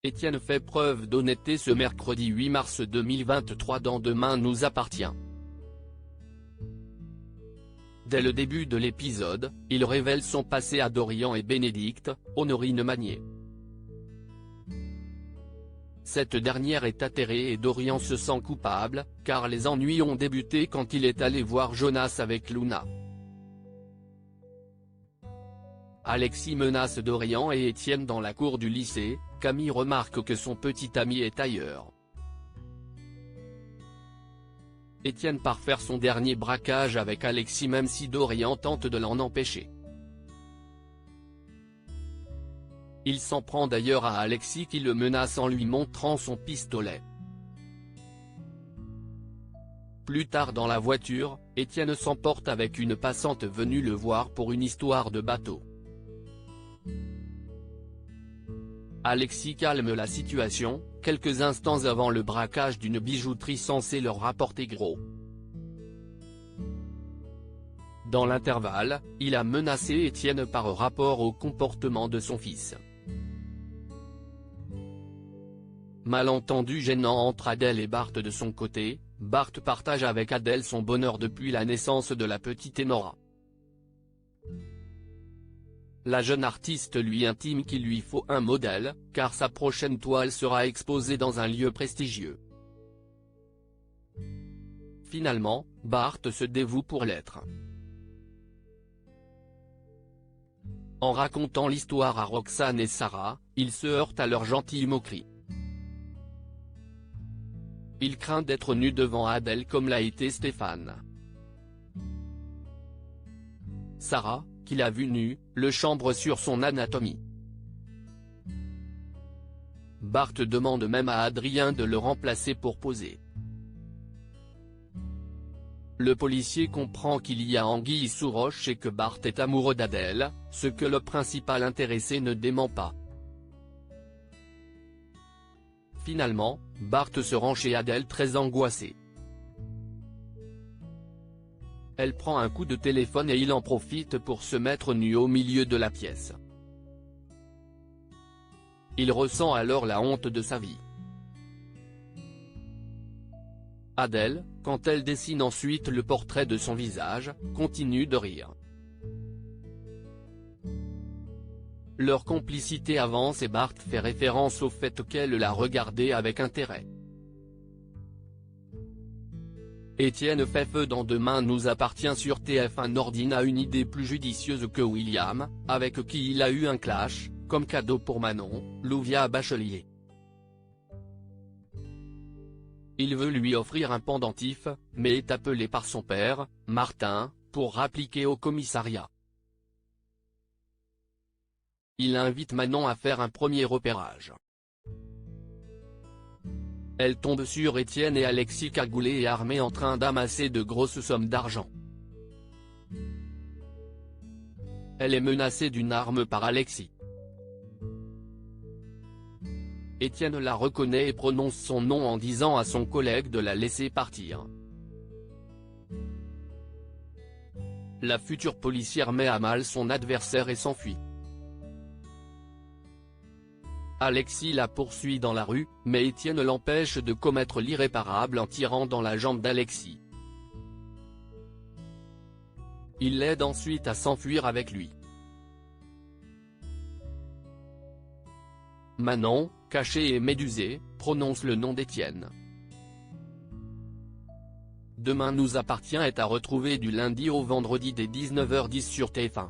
Étienne fait preuve d'honnêteté ce mercredi 8 mars 2023 dans Demain nous appartient. Dès le début de l'épisode, il révèle son passé à Dorian et Bénédicte, Honorine Magnier. Cette dernière est atterrée et Dorian se sent coupable, car les ennuis ont débuté quand il est allé voir Jonas avec Luna. Alexis menace Dorian et Étienne dans la cour du lycée, Camille remarque que son petit ami est ailleurs. Étienne part faire son dernier braquage avec Alexis même si Dorian tente de l'en empêcher. Il s'en prend d'ailleurs à Alexis qui le menace en lui montrant son pistolet. Plus tard dans la voiture, Étienne s'emporte avec une passante venue le voir pour une histoire de bateau. Alexis calme la situation, quelques instants avant le braquage d'une bijouterie censée leur rapporter gros. Dans l'intervalle, il a menacé Étienne par rapport au comportement de son fils. Malentendu gênant entre Adèle et Bart de son côté, Bart partage avec Adèle son bonheur depuis la naissance de la petite Enora. La jeune artiste lui intime qu'il lui faut un modèle, car sa prochaine toile sera exposée dans un lieu prestigieux. Finalement, Bart se dévoue pour l'être. En racontant l'histoire à Roxane et Sarah, il se heurte à leur gentille moquerie. Il craint d'être nu devant Adèle comme l'a été Stéphane. Sarah, qui l'a vu nu, le chambre sur son anatomie. Bart demande même à Adrien de le remplacer pour poser. Le policier comprend qu'il y a anguille sous roche et que Bart est amoureux d'Adèle, ce que le principal intéressé ne dément pas. Finalement, Bart se rend chez Adèle très angoissée. Elle prend un coup de téléphone et il en profite pour se mettre nu au milieu de la pièce. Il ressent alors la honte de sa vie. Adèle, quand elle dessine ensuite le portrait de son visage, continue de rire. Leur complicité avance et Bart fait référence au fait qu'elle l'a regardé avec intérêt. Étienne fait feu dans Demain nous appartient sur TF1. Nordine a une idée plus judicieuse que William, avec qui il a eu un clash, comme cadeau pour Manon, Louvia Bachelier. Il veut lui offrir un pendentif, mais est appelé par son père, Martin, pour rappliquer au commissariat. Il invite Manon à faire un premier repérage. Elle tombe sur Étienne et Alexis cagoulés et armés en train d'amasser de grosses sommes d'argent. Elle est menacée d'une arme par Alexis. Étienne la reconnaît et prononce son nom en disant à son collègue de la laisser partir. La future policière met à mal son adversaire et s'enfuit. Alexis la poursuit dans la rue, mais Étienne l'empêche de commettre l'irréparable en tirant dans la jambe d'Alexis. Il l'aide ensuite à s'enfuir avec lui. Manon, cachée et médusée, prononce le nom d'Étienne. Demain nous appartient est à retrouver du lundi au vendredi dès 19h10 sur TF1.